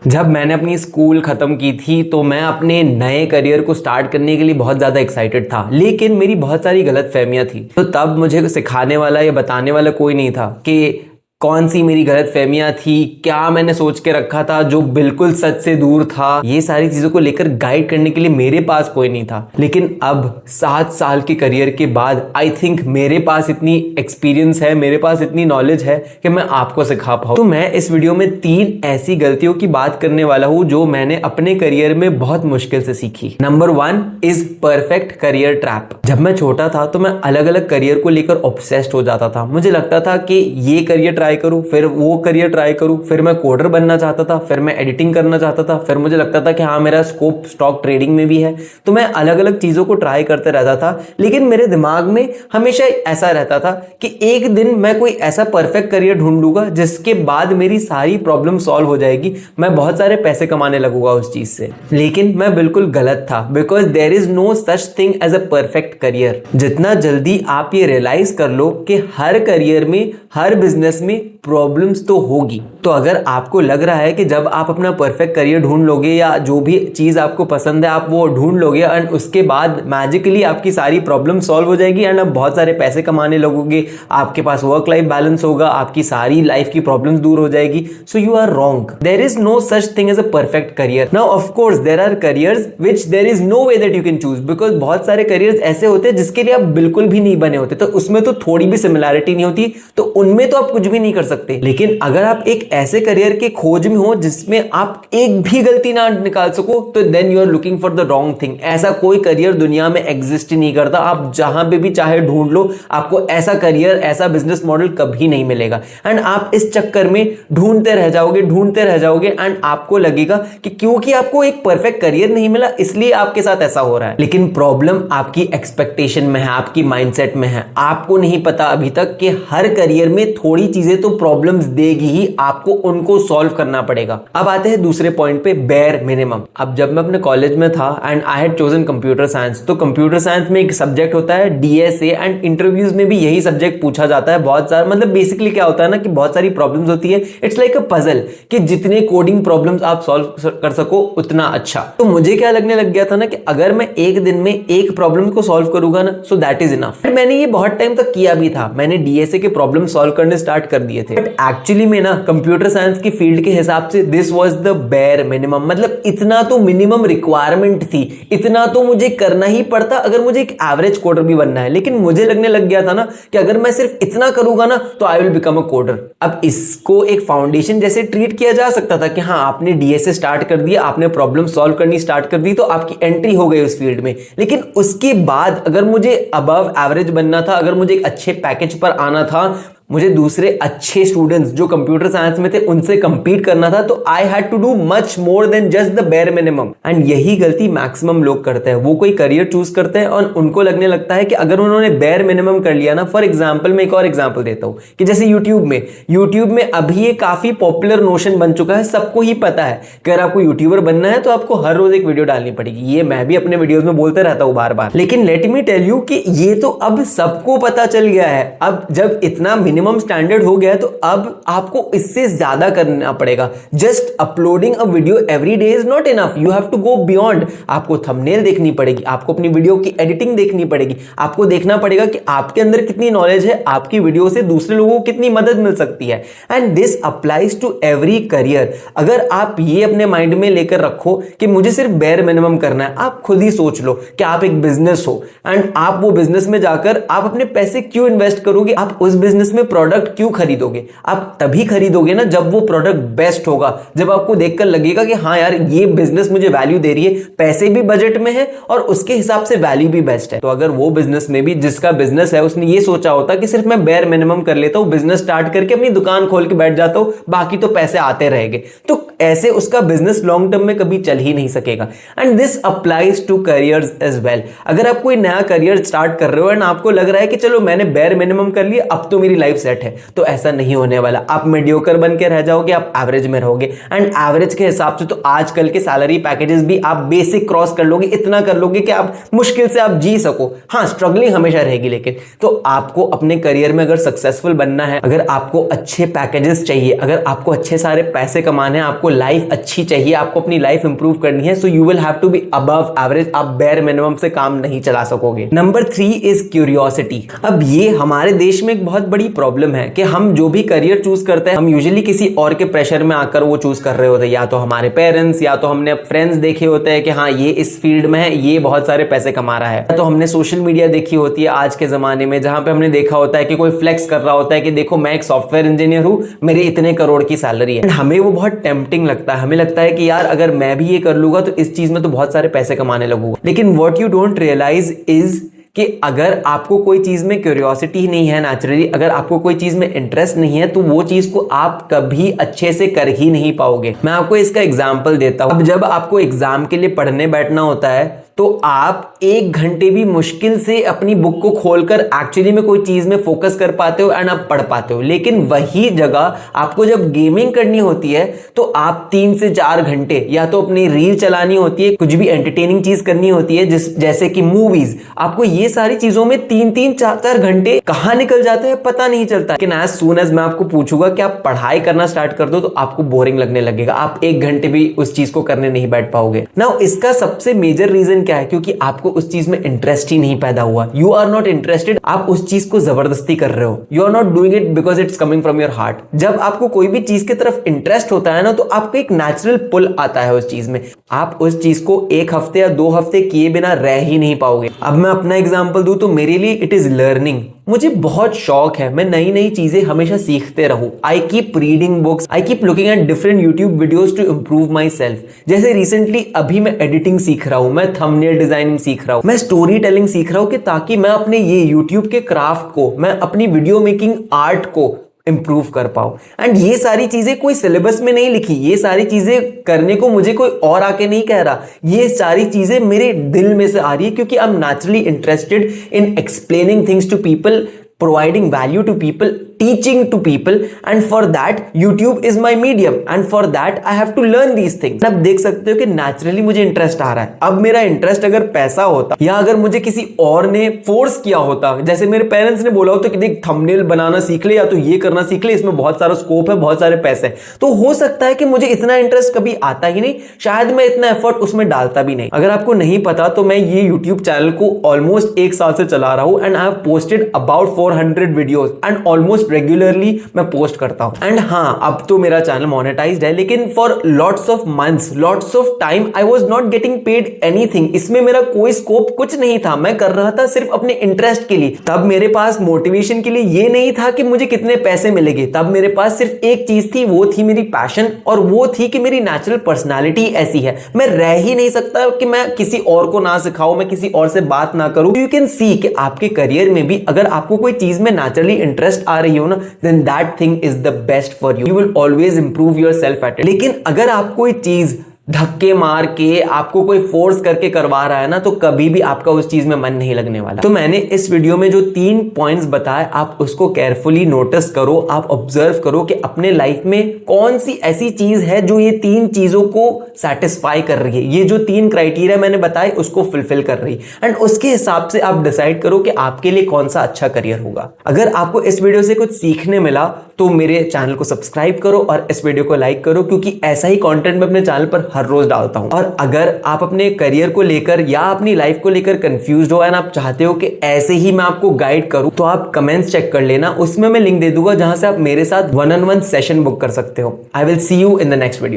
जब मैंने अपनी स्कूल ख़त्म की थी तो मैं अपने नए करियर को स्टार्ट करने के लिए बहुत ज़्यादा एक्साइटेड था, लेकिन मेरी बहुत सारी गलतफहमियां थी। तो तब मुझे सिखाने वाला या बताने वाला कोई नहीं था कि कौन सी मेरी गलतफहमियां थी, क्या मैंने सोच के रखा था जो बिल्कुल सच से दूर था। ये सारी चीज़ों को लेकर गाइड करने के लिए मेरे पास कोई नहीं था। लेकिन अब 7 साल के करियर के बाद आई थिंक मेरे पास इतनी एक्सपीरियंस है, मेरे पास इतनी नॉलेज है कि मैं आपको सिखा पाऊँ। तो मैं इस वीडियो में 3 ऐसी गलतियों की बात करने वाला हूँ जो मैंने अपने करियर में बहुत मुश्किल से सीखी। Number 1 is perfect career trap. जब मैं छोटा था तो मैं अलग अलग करियर को लेकर ऑब्सेस्ड हो जाता था। मुझे लगता था कि ये करियर ट्राई करूं, फिर वो करियर ट्राई करूं, फिर मैं कोडर बनना चाहता था, फिर मैं एडिटिंग करना चाहता था, फिर मुझे लगता था कि हाँ मेरा स्कोप स्टॉक ट्रेडिंग में भी है। तो मैं अलग अलग चीजों को ट्राई करते रहता था, लेकिन मेरे दिमाग में हमेशा ऐसा रहता था कि एक दिन मैं कोई ऐसा परफेक्ट करियर ढूंढ लूंगा जिसके बाद मेरी सारी प्रॉब्लम सॉल्व हो जाएगी, मैं बहुत सारे पैसे कमाने लगूंगा उस चीज से। लेकिन मैं बिल्कुल गलत था, because there is no such thing as a perfect career. जितना जल्दी आप ये रियलाइज कर लो कि हर करियर में, हर बिजनेस में प्रॉब्लम्स तो होगी। तो अगर आपको लग रहा है कि जब आप अपना परफेक्ट करियर ढूंढ लोगे या जो भी चीज आपको पसंद है आप वो ढूंढ लोगे एंड उसके बाद मैजिकली आपकी सारी प्रॉब्लम सॉल्व हो जाएगी एंड आप बहुत सारे पैसे कमाने लगोगे, आपके पास वर्क लाइफ बैलेंस होगा, आपकी सारी लाइफ की प्रॉब्लम्स दूर हो जाएगी, so you are wrong. There is no such thing as a perfect career. Now of course there are careers which there is no way that you can choose, because बहुत सारे careers ऐसे होते हैं जिसके लिए आप बिल्कुल भी नहीं बने होते, तो उसमें तो थोड़ी भी सिमिलैरिटी नहीं होती, तो उनमें तो आप कुछ भी नहीं कर सकते। लेकिन अगर आप एक ऐसे करियर के खोज में हो जिसमें आप एक भी गलती ना निकाल सको, तो then you are looking for the wrong thing. ऐसा कोई करियर दुनिया में एग्जिस्ट ही नहीं करता। आप जहां पे भी चाहे ढूंढ लो, आपको ऐसा करियर, ऐसा बिजनेस मॉडल कभी नहीं मिलेगा एंड आप इस चक्कर में ढूंढते रह जाओगे एंड आपको लगेगा कि क्योंकि आपको एक परफेक्ट करियर नहीं मिला इसलिए आपके साथ ऐसा हो रहा है। लेकिन प्रॉब्लम आपकी एक्सपेक्टेशन में है, आपकी माइंडसेट में है। आपको नहीं पता अभी तक कि हर करियर में थोड़ी चीजें तो प्रॉब्लम्स देगी ही, आपको उनको सॉल्व करना पड़ेगा। अब आते हैं दूसरे पॉइंट पे, बेयर मिनिमम। अब जब मैं अपने कॉलेज में था and I had chosen computer science, तो कंप्यूटर साइंस में एक सब्जेक्ट होता है डीएसए एंड इंटरव्यूज में भी यही सब्जेक्ट पूछा जाता है बहुत सारा। मतलब बेसिकली क्या होता है ना कि बहुत सारी प्रॉब्लम्स होती है, इट्स लाइक अ पजल, कि जितने कोडिंग प्रॉब्लम्स आप सॉल्व कर सको उतना अच्छा। तो मुझे क्या लगने लग गया था ना कि अगर मैं एक दिन में एक प्रॉब्लम को सॉल्व करूंगा ना, सो दैट इज इनफ। मैंने ये बहुत टाइम तक किया भी था, मैंने डीएसए के प्रॉब्लम सॉल्व करने स्टार्ट कर दिए थे। बट एक्चुअली में ना कंप्यूटर साइंस की फील्ड के हिसाब से this was the bare minimum. मतलब इतना तो मिनिमम रिक्वायरमेंट थी, इतना तो मुझे करना ही पड़ता अगर मुझे एक एवरेज कोडर भी बनना है। लेकिन मुझे लगने लग गया था ना कि अगर मैं सिर्फ इतना करूंगा ना तो I will become a coder. अब इसको एक फाउंडेशन जैसे ट्रीट किया जा सकता था कि हाँ आपने डीएसए स्टार्ट कर दिया, आपने प्रॉब्लम सॉल्व करनी स्टार्ट कर दी, तो आपकी एंट्री हो गई उस फील्ड में। लेकिन उसके बाद अगर मुझे अबव एवरेज बनना था, अगर मुझे एक अच्छे पैकेज पर आना था, मुझे दूसरे अच्छे स्टूडेंट्स जो कंप्यूटर साइंस में थे उनसे कंपीट करना था, तो I had to do much more than just the bare minimum. And यही गलती मैक्सिमम लोग करते हैं। वो कोई करियर चूज करते हैं और उनको लगने लगता है कि अगर उन्होंने बेयर मिनिमम कर लिया ना, फॉर एग्जांपल मैं एक और एग्जांपल देता हूं कि जैसे यूट्यूब में अभी ये काफी पॉपुलर नोशन बन चुका है, सबको ही पता है कि अगर आपको यूट्यूबर बनना है तो आपको हर रोज एक वीडियो डालनी पड़ेगी। ये मैं भी अपने वीडियोस में बोलते रहता हूं बार बार। लेकिन लेट मी टेल यू कि ये तो अब सबको पता चल गया है। अब जब इतना मिनिमम स्टैंडर्ड हो गया तो अब आपको इससे ज्यादा करना पड़ेगा। Just uploading a video every day is not enough, you have to go beyond. आपको थंबनेल देखनी पड़ेगी, आपको अपनी वीडियो की एडिटिंग देखनी पड़ेगी, आपको देखना पड़ेगा कि आपके अंदर कितनी नॉलेज है, आपकी वीडियो से दूसरे लोगों को कितनी मदद मिल सकती है। And this applies to every career. अगर आप ये अपने माइंड में लेकर रखो कि मुझे सिर्फ बेयर मिनिमम करना है, आप खुद ही सोच लो कि आप एक बिजनेस हो एंड आप वो बिजनेस में जाकर आप अपने पैसे क्यों इन्वेस्ट करोगे, आप उस बिजनेस में प्रोडक्ट क्यों खरीदोगे। आप तभी खरीदोगे ना जब वो प्रोडक्ट बेस्ट होगा, जब आपको देखकर लगेगा कि हाँ यार ये बिजनेस मुझे वैल्यू दे रही है, पैसे भी बजट में है और उसके हिसाब से वैल्यू भी बेस्ट है। तो अगर वो बिजनेस में भी, जिसका बिजनेस है, उसने ये सोचा होता कि सिर्फ मैं बेयर मिनिमम कर लेता हूं, बिजनेस स्टार्ट करके अपनी दुकान खोल के बैठ जाता हूं, बाकी तो पैसे आते रहेंगे, तो ऐसे उसका बिजनेस लॉन्ग टर्म में कभी चल ही नहीं सकेगा। And this applies to careers as well. अगर आप कोई नया करियर स्टार्ट कर रहे हो एंड आपको लग रहा है कि चलो मैंने बेयर मिनिमम कर लिया, अब तो मेरी लाइफ सेट है। तो ऐसा नहीं होने वाला, आप मीडियोकर बन के रह जाओगे, आप एवरेज में रहोगे। एंड एवरेज के हिसाब से तो आजकल के सैलरी पैकेजेस भी आप बेसिक क्रॉस कर लोगे, इतना कर लोगे कि आप मुश्किल से आप जी सको। हाँ, स्ट्रगलिंग हमेशा रहेगी, लेकिन तो आपको अपने करियर में अगर सक्सेसफुल बनना है, अगर आपको अच्छे पैकेजेस चाहिए, अगर आपको अच्छे सारे पैसे कमाने हैं, आपको लाइफ अच्छी चाहिए, आपको अपनी लाइफ इंप्रूव करनी है, so you will have to be above average. आप बेयर मिनिमम से काम नहीं चला सकोगे। Number 3 is curiosity. अब ये हमारे देश में एक बहुत बड़ी प्रॉब्लम है कि हम जो भी करियर चूज करते हैं, हम यूजुअली किसी और के प्रेशर में आकर वो चूज कर रहे होते हैं। या तो हमारे पेरेंट्स, या तो हमने फ्रेंड्स देखे होते हैं कि हाँ ये इस फील्ड में है, ये बहुत सारे पैसे कमा रहा है। तो हमने सोशल मीडिया देखी होती है आज के जमाने में, जहां पे हमने देखा होता है कि कोई फ्लेक्स कर रहा होता है कि देखो मैं एक सॉफ्टवेयर इंजीनियर हूं, मेरी इतने करोड़ की सैलरी है। हमें वो बहुत टेम्पटिंग लगता है, हमें लगता है कि यार अगर मैं भी ये कर लूंगा तो इस चीज में तो बहुत सारे पैसे कमाने लगूंगा। लेकिन what you don't realise is कि अगर आपको कोई चीज में क्यूरियोसिटी नहीं है, नेचुरली अगर आपको कोई चीज में इंटरेस्ट नहीं है, तो वो चीज को आप कभी अच्छे से कर ही नहीं पाओगे। मैं आपको इसका एग्जांपल देता हूं। अब जब आपको एग्जाम के लिए पढ़ने बैठना होता है, तो आप 1 घंटे भी मुश्किल से अपनी बुक को खोलकर एक्चुअली में कोई चीज में फोकस कर पाते हो एंड आप पढ़ पाते हो। लेकिन वही जगह आपको जब गेमिंग करनी होती है, तो आप 3 से 4 घंटे या तो अपनी रील चलानी होती है, कुछ भी एंटरटेनिंग चीज करनी होती है, जैसे कि मूवीज। आपको ये सारी चीजों में 3-3, 4-4 घंटे कहां निकल जाते हैं पता नहीं चलता। लेकिन एज सून एज मैं आपको पूछूंगा कि आप पढ़ाई करना स्टार्ट कर दो, तो आपको बोरिंग लगने लगेगा, आप 1 घंटे भी उस चीज को करने नहीं बैठ पाओगे। नाउ इसका सबसे मेजर रीजन क्या है? क्योंकि आपको उस चीज में इंटरेस्ट ही नहीं पैदा हुआ। यू आर नॉट इंटरेस्टेड, आप उस चीज को जबरदस्ती कर रहे हो। You are not doing it because it's coming from your heart. जब आपको कोई भी चीज की तरफ इंटरेस्ट होता है ना, तो आपको एक नेचुरल पुल आता है उस चीज में। आप उस चीज को 1 हफ्ते या 2 हफ्ते किए बिना रह ही नहीं पाओगे। अब मैं अपना एग्जांपल दूं तो मेरे लिए इट इज लर्निंग। मुझे बहुत शौक है, मैं नई नई चीजें हमेशा सीखते रहूं। I keep reading books, I keep looking at different YouTube videos to improve my myself recently अभी मैं एडिटिंग सीख रहा हूं, मैं थंबनेल डिजाइनिंग सीख रहा हूं, मैं स्टोरी टेलिंग सीख रहा हूं, कि ताकि मैं अपने ये यूट्यूब के क्राफ्ट को, मैं अपनी वीडियो मेकिंग आर्ट को इंप्रूव कर पाओ। एंड ये सारी चीजें कोई सिलेबस में नहीं लिखी, ये सारी चीजें करने को मुझे कोई और आके नहीं कह रहा, ये सारी चीजें मेरे दिल में से आ रही है, क्योंकि I am naturally interested in explaining things to people, providing value to people, teaching to people, and for that YouTube is my medium, and for that I have to learn these things। अब देख सकते हो कि naturally मुझे interest आ रहा है। अब मेरा इंटरेस्ट अगर पैसा होता, या अगर मुझे किसी और ने फोर्स किया होता, जैसे मेरे पेरेंट्स ने बोला होता कि देख थंबनेल बनाना सीख ले, या तो ये करना सीख ले, इसमें बहुत सारा स्कोप है, बहुत सारे पैसे, तो हो सकता है कि मुझे इतना इंटरेस्ट कभी आता ही नहीं, शायद मैं इतना एफर्ट उसमें डालता भी नहीं। अगर आपको नहीं पता तो मैं ये यूट्यूब चैनल को ऑलमोस्ट 1 साल से चला रहा हूं, and I have posted about 400 videos, and almost regularly मैं पोस्ट करता हूं। एंड हाँ, अब तो मेरा चैनल मोनेटाइज्ड है, लेकिन for lots of months, lots of time I was not getting paid anything. इसमें मेरा कोई स्कोप कुछ नहीं था, मैं कर रहा था सिर्फ अपने इंटरेस्ट के लिए। तब मेरे पास मोटिवेशन के लिए ये नहीं था कि मुझे कितने पैसे मिलेंगे, तब मेरे पास सिर्फ एक चीज थी, वो थी मेरी पैशन, और वो थी कि मेरी नेचुरल पर्सनालिटी ऐसी है, मैं रह ही नहीं सकता कि मैं किसी और को ना सिखाऊं, मैं किसी और से बात ना करूं। यू कैन सी कि आपके करियर में भी अगर आपको कोई चीज में नेचुरली इंटरेस्ट आ रही हो ना, then that thing is the best for you. You will always improve yourself at it. लेकिन अगर आप कोई चीज धक्के मार के, आपको कोई फोर्स करके करवा रहा है ना, तो कभी भी आपका उस चीज में मन नहीं लगने वाला। तो मैंने इस वीडियो में जो 3 पॉइंट्स बताए, आप उसको केयरफुली नोटिस करो, आप ऑब्जर्व करो कि अपने लाइफ में कौन सी ऐसी चीज है जो ये 3 चीजों को सेटिस्फाई कर रही है, ये जो 3 क्राइटेरिया मैंने बताए उसको फुलफिल कर रही है, एंड उसके हिसाब से आप डिसाइड करो कि आपके लिए कौन सा अच्छा करियर होगा। अगर आपको इस वीडियो से कुछ सीखने मिला तो मेरे चैनल को सब्सक्राइब करो और इस वीडियो को लाइक करो, क्योंकि ऐसा ही कंटेंट मैं अपने चैनल पर हर रोज डालता हूं। और अगर आप अपने करियर को लेकर या अपनी लाइफ को लेकर कंफ्यूज्ड हो एंड आप चाहते हो कि ऐसे ही मैं आपको गाइड करूं, तो आप कमेंट्स चेक कर लेना, उसमें मैं लिंक दे दूंगा जहां से आप मेरे साथ 1-on-1 सेशन बुक कर सकते हो। I will see you in the next video.